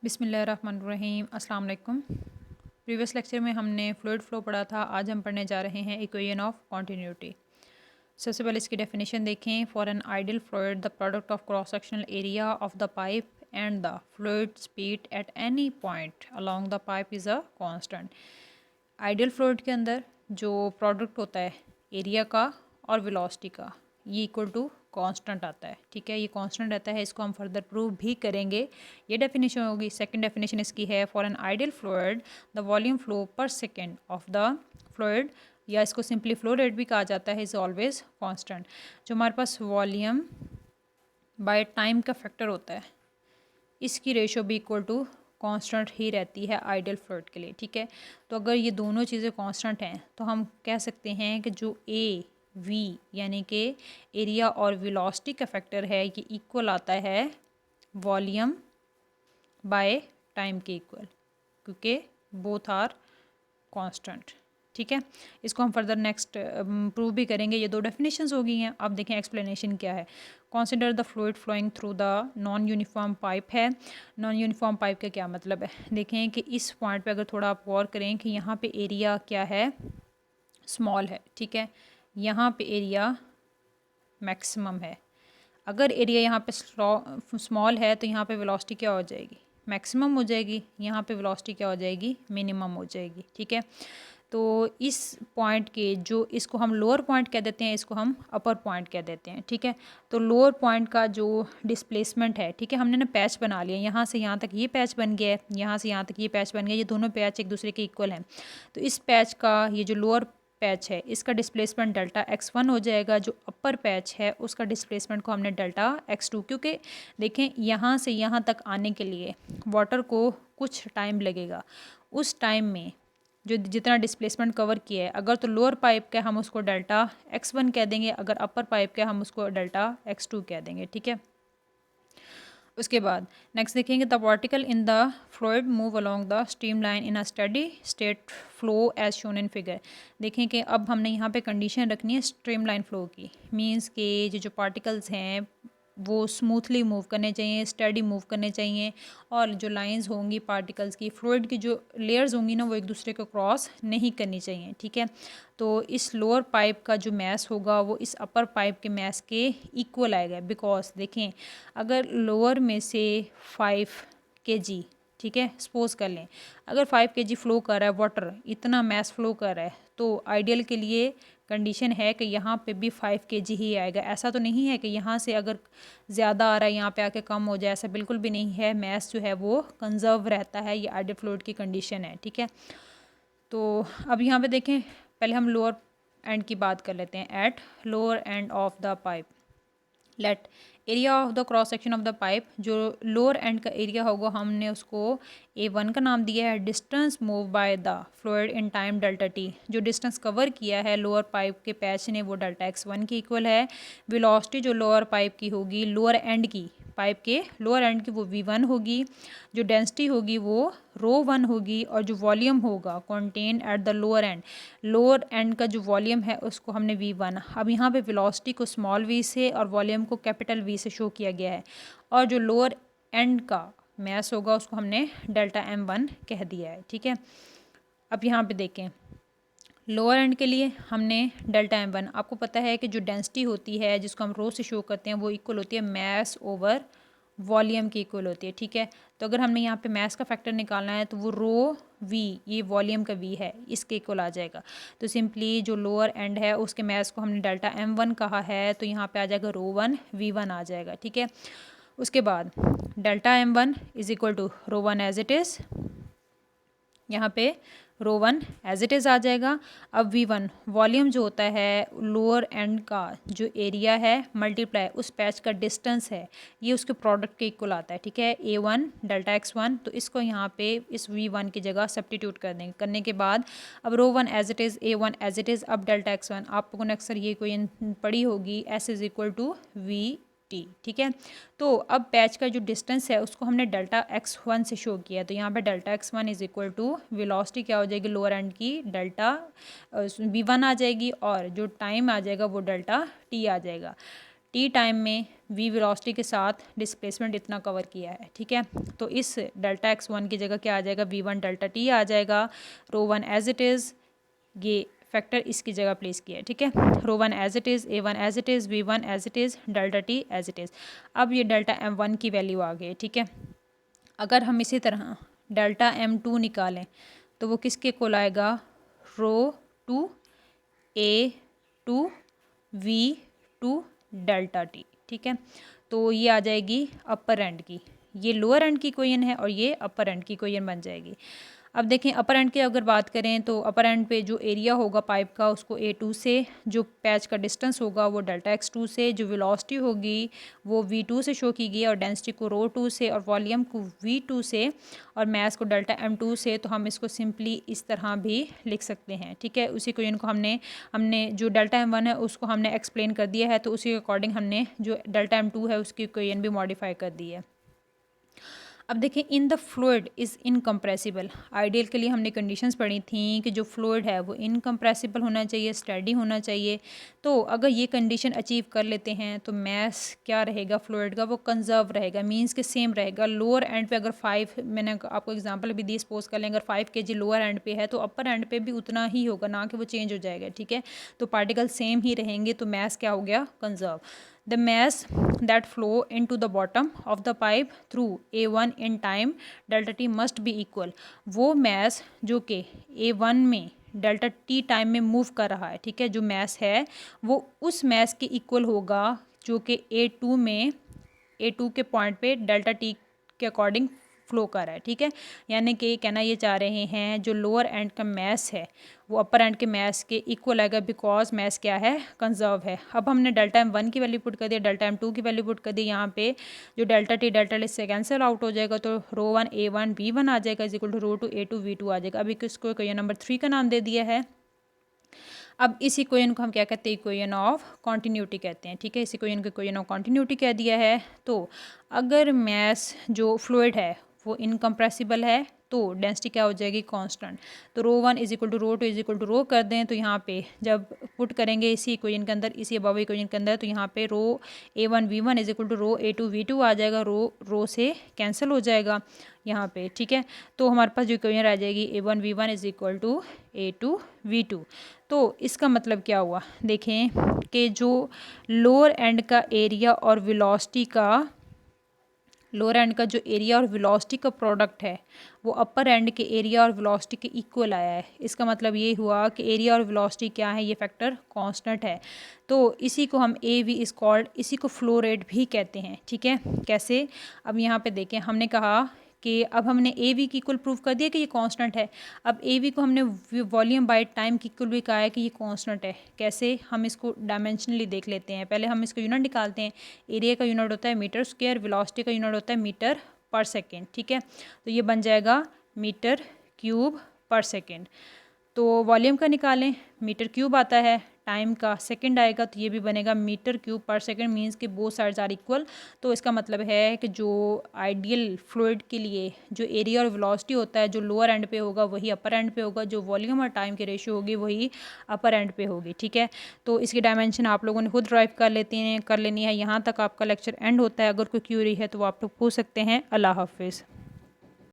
बिस्मिल्लाहिर्रहमानिर्रहीम अस्सलाम वालेकुम। प्रीवियस लेक्चर में हमने फ्लूइड फ्लो पढ़ा था। आज हम पढ़ने जा रहे हैं इक्वेशन ऑफ कॉन्टीन्यूटी। सबसे पहले इसकी डेफिनेशन देखें। For an ideal fluid the product of cross sectional area of the pipe and the fluid speed at any point along the pipe is a constant. Ideal fluid के अंदर जो product होता है area का और velocity का, ये equal to constant आता है। ठीक है, ये कांस्टेंट रहता है। इसको हम फर्दर प्रूव भी करेंगे। ये डेफिनेशन होगी। सेकंड डेफिनेशन इसकी है for an ideal fluid the volume flow पर सेकेंड ऑफ द फ्लूइड, या इसको सिंपली फ्लो रेट भी कहा जाता है, इज़ ऑलवेज कांस्टेंट। जो हमारे पास वॉल्यूम बाय टाइम का फैक्टर होता है, इसकी रेशो भी इक्वल टू कांस्टेंट ही रहती है आइडियल फ्लूइड के लिए। ठीक है, तो अगर ये दोनों चीज़ें कांस्टेंट हैं तो हम कह सकते हैं कि जो ए वी यानी कि एरिया और वेलोसिटी का फैक्टर है, ये इक्वल आता है वॉल्यूम बाय टाइम के इक्वल, क्योंकि बोथ आर कांस्टेंट। ठीक है, इसको हम फर्दर नेक्स्ट प्रूव भी करेंगे। ये दो डेफिनेशंस हो गई हैं। अब देखें एक्सप्लेनेशन क्या है। Consider the fluid flowing through the non uniform pipe है। नॉन यूनिफॉर्म पाइप का क्या मतलब है, देखें कि इस पॉइंट पे अगर थोड़ा आप गौर करें कि यहाँ पे एरिया क्या है, स्मॉल है। ठीक है, यहाँ पे एरिया मैक्सिमम है। अगर एरिया यहाँ पे स्मॉल है तो यहाँ पे वेलोसिटी क्या हो जाएगी, मैक्सिमम हो जाएगी। यहाँ पे वेलोसिटी क्या हो जाएगी, मिनिमम हो जाएगी। ठीक है, तो इस पॉइंट के जो इसको हम लोअर पॉइंट कह देते हैं, इसको हम अपर पॉइंट कह देते हैं। ठीक है, तो लोअर पॉइंट का जो डिस्प्लेसमेंट है, ठीक है, हमने ना पैच बना लिया। यहाँ से यहाँ तक ये पैच बन गया है, यहाँ से यहाँ तक ये पैच बन गया। ये दोनों पैच एक दूसरे के इक्वल हैं। तो इस पैच का ये जो लोअर पैच है, इसका डिस्प्लेसमेंट डेल्टा x1 हो जाएगा। जो अपर पैच है उसका डिस्प्लेसमेंट को हमने डेल्टा x2, क्योंकि देखें यहाँ से यहाँ तक आने के लिए वाटर को कुछ टाइम लगेगा। उस टाइम में जो जितना डिस्प्लेसमेंट कवर किया है, अगर तो लोअर पाइप का हम उसको डेल्टा x1 कह देंगे, अगर अपर पाइप का हम उसको डेल्टा x2 कह देंगे। ठीक है, उसके बाद नेक्स्ट देखेंगे the particle in the fluid move along the stream line in a steady state flow as shown in figure. देखें कि अब हमने यहाँ पे कंडीशन रखनी है स्ट्रीम लाइन फ्लो की। मींस के जो पार्टिकल्स हैं वो स्मूथली मूव करने चाहिए, स्टडी मूव करने चाहिए, और जो लाइंस होंगी पार्टिकल्स की, फ्लूइड की जो लेयर्स होंगी ना, वो एक दूसरे को क्रॉस नहीं करनी चाहिए। ठीक है, तो इस लोअर पाइप का जो मैस होगा वो इस अपर पाइप के मैस के इक्वल आएगा। बिकॉज देखें, अगर लोअर में से 5 kg, ठीक है, सपोज कर लें, अगर 5 kg फ्लो कर रहा है वाटर, इतना मैस फ्लो कर रहा है, तो आइडियल के लिए कंडीशन है कि यहाँ पे भी 5 kg ही आएगा। ऐसा तो नहीं है कि यहाँ से अगर ज़्यादा आ रहा है यहाँ पे आके कम हो जाए, ऐसा बिल्कुल भी नहीं है। मैस जो है वो कंजर्व रहता है, ये आइडियल फ्लूइड की कंडीशन है। ठीक है, तो अब यहाँ पे देखें, पहले हम लोअर एंड की बात कर लेते हैं। At lower end of the pipe let area of the cross section of the pipe, जो लोअर एंड का एरिया होगा हमने उसको A1 का नाम दिया है। Distance move by the fluid in time delta T, जो डिस्टेंस कवर किया है लोअर पाइप के पैच ने वो डेल्टा x1 के इक्वल है। वेलोसिटी जो लोअर पाइप की होगी, लोअर एंड की पाइप के लोअर एंड की, वो v1 होगी। जो डेंसिटी होगी वो ρ1 होगी, और जो वॉल्यूम होगा contain at the lower end का जो वॉल्यूम है उसको हमने v1। अब यहाँ पे वेलोसिटी को स्मॉल v से और वॉल्यूम को कैपिटल V से शो किया गया है, और जो लोअर एंड का मैस होगा उसको हमने डेल्टा m1 कह दिया है। ठीक है, अब यहाँ पे देखें, लोअर एंड के लिए हमने डेल्टा m1, आपको पता है कि जो डेंसिटी होती है जिसको हम रो से शो करते हैं वो इक्वल होती है मैस ओवर वॉल्यूम की इक्वल होती है। ठीक है, तो अगर हमने यहाँ पे मैस का फैक्टर निकालना है तो वो रो v, ये वॉल्यूम का v है, इसके इक्वल आ जाएगा। तो सिंपली जो लोअर एंड है उसके मैस को हमने डेल्टा m1 कहा है, तो यहाँ पे आ जाएगा ρ1 v1 आ जाएगा। ठीक है, उसके बाद delta m1 is equal to ρ1 as it is, यहाँ पे ρ1 एज इट इज़ आ जाएगा। अब v1 वॉल्यूम जो होता है लोअर एंड का जो एरिया है मल्टीप्लाई उस पैच का डिस्टेंस है, ये उसके प्रोडक्ट के इक्वल आता है। ठीक है, A1 डेल्टा x1, तो इसको यहाँ पे इस v1 की जगह सब्स्टिट्यूट कर देंगे। करने के बाद अब ρ1 as it is, A1 as it is, अब डेल्टा x1, आप लोगों ने अक्सर ये कोई पढ़ी होगी, S is equal to V T। ठीक है, तो अब पैच का जो डिस्टेंस है उसको हमने डेल्टा x1 से शो किया है, तो यहाँ पे delta x1 is equal to velocity क्या हो जाएगी लोअर एंड की, डेल्टा v1 आ जाएगी, और जो टाइम आ जाएगा वो डेल्टा t आ जाएगा। t टाइम में v वेलोसिटी के साथ डिस्प्लेसमेंट इतना कवर किया है, ठीक है। तो इस डेल्टा x1 की जगह क्या आ जाएगा, v1 डेल्टा t आ जाएगा, रो 1 एज इट इज़, ये फैक्टर इसकी जगह प्लेस किया है, ठीक है। Rho 1 as it is, a1 as it is, v1 as it is, delta t as it is. अब ये डेल्टा m1 की वैल्यू आ गई, ठीक है। अगर हम इसी तरह डेल्टा m2 निकालें तो वो किसके कोल आएगा, रो 2 a2 v2 डेल्टा t, ठीक है। तो ये आ जाएगी अपर एंड की, ये लोअर एंड की इक्वेशन है और ये अपर एंड की इक्वेशन बन जाएगी। अब देखें अपर एंड की अगर बात करें तो अपर एंड पे जो एरिया होगा पाइप का उसको A2 से, जो पैच का डिस्टेंस होगा वो डेल्टा x2 से, जो वेलोसिटी होगी वो v2 से शो की गई और डेंसिटी को रो 2 से और वॉल्यूम को v2 से और मास को डेल्टा m2 से। तो हम इसको सिंपली इस तरह भी लिख सकते हैं, ठीक है। उसी क्वेश्चन को हमने जो डेल्टा m1 है उसको हमने एक्सप्लेन कर दिया है, तो उसी के अकॉर्डिंग हमने जो डेल्टा m2 है उसकी इक्वेशन भी मॉडिफाई कर दी है। अब देखें इन the fluid is incompressible, ideal के लिए हमने कंडीशंस पढ़ी थी कि जो फ्लूइड है वो इनकम्प्रेसिबल होना चाहिए, स्टेडी होना चाहिए। तो अगर ये कंडीशन अचीव कर लेते हैं तो मास क्या रहेगा फ्लूइड का, वो कंजर्व रहेगा, मींस के सेम रहेगा। लोअर एंड पे अगर 5, मैंने आपको एग्जांपल भी दी, सपोज कर लें अगर 5 kg लोअर एंड पे है तो अपर एंड पे भी उतना ही होगा, ना कि वो चेंज हो जाएगा, ठीक है। तो पार्टिकल सेम ही रहेंगे, तो मास क्या हो गया, conserve. The mass that flow into the bottom of the pipe through A1 in time delta t must be equal। वो mass जो कि A1 में डेल्टा t टाइम में मूव कर रहा है, ठीक है, जो mass है वो उस mass के इक्वल होगा जो कि A2 के पॉइंट पे डेल्टा t के अकॉर्डिंग फ्लो कर रहा है, ठीक है। यानी कि कहना ये चाह रहे हैं जो लोअर एंड का मैस है वो अपर एंड के मैस के इक्वल आएगा, बिकॉज मैस क्या है, कंजर्व है। अब हमने डेल्टा m1 की वैल्यू पुट कर दी, डेल्टा m2 की वैल्यू पुट कर दी, यहाँ पे जो डेल्टा t डेल्टा t से कैंसिल आउट हो जाएगा, तो रो 1 a1 v1 आ जाएगा is equal to rho 2 a2 v2 आ जाएगा। अभी किसको इक्वेशन नंबर 3 का नाम दे दिया है। अब इस इक्वेशन को हम क्या कहते हैं, इक्वेशन ऑफ कॉन्टीन्यूटी कहते हैं, ठीक है। इस इक्वेशन को इक्वेशन ऑफ कॉन्टीन्यूटी कह दिया है। तो अगर मैस जो फ्लूइड है वो इनकम्प्रेसिबल है तो डेंसिटी क्या हो जाएगी, कांस्टेंट। तो rho 1 is equal to rho 2 is equal to rho कर दें तो यहाँ पे जब पुट करेंगे इसी इक्वेशन के अंदर, इसी अबव इक्वेशन के अंदर, तो यहाँ पे rho a1 v1 is equal to rho a2 v2 आ जाएगा, रो से कैंसिल हो जाएगा यहाँ पे, ठीक है। तो हमारे पास जो इक्वेशन आ जाएगी a1 v1 is equal to a2 v2। तो इसका मतलब क्या हुआ, देखें कि जो लोअर एंड का एरिया और वेलोसिटी का, लोअर एंड का जो एरिया और वेलोसिटी का प्रोडक्ट है वो अपर एंड के एरिया और वेलोसिटी के इक्वल आया है। इसका मतलब ये हुआ कि एरिया और वेलोसिटी क्या है, ये फैक्टर कांस्टेंट है। तो इसी को हम AV इज कॉल्ड, इसी को फ्लो रेट भी कहते हैं, ठीक है। कैसे, अब यहाँ पे देखें, हमने कहा कि अब हमने AV की इक्वल प्रूव कर दिया कि ये कांस्टेंट है। अब AV को हमने वॉल्यूम बाय टाइम की इक्वल भी कहा है कि ये कांस्टेंट है। कैसे, हम इसको डायमेंशनली देख लेते हैं। पहले हम इसका यूनिट निकालते हैं। एरिया का यूनिट होता है मीटर स्क्वायर, वेलोसिटी का यूनिट होता है मीटर पर सेकेंड, ठीक है। तो ये बन जाएगा मीटर क्यूब पर सेकेंड। तो वॉल्यूम का निकालें, मीटर क्यूब आता है, टाइम का सेकंड आएगा, तो ये भी बनेगा मीटर क्यूब पर सेकंड, मींस कि बोथ साइड्स आर इक्वल। तो इसका मतलब है कि जो आइडियल फ्लूइड के लिए जो एरिया और वेलोसिटी होता है, जो लोअर एंड पे होगा वही अपर एंड पे होगा, जो वॉल्यूम और टाइम की रेशियो होगी वही अपर एंड पे होगी, ठीक है। तो इसकी डायमेंशन आप लोगों ने खुद ड्राइव कर लेनी है। यहाँ तक आपका लेक्चर एंड होता है। अगर कोई क्यूरी है तो वो आप लोग पूछ सकते हैं। अल्लाह हाफिज़।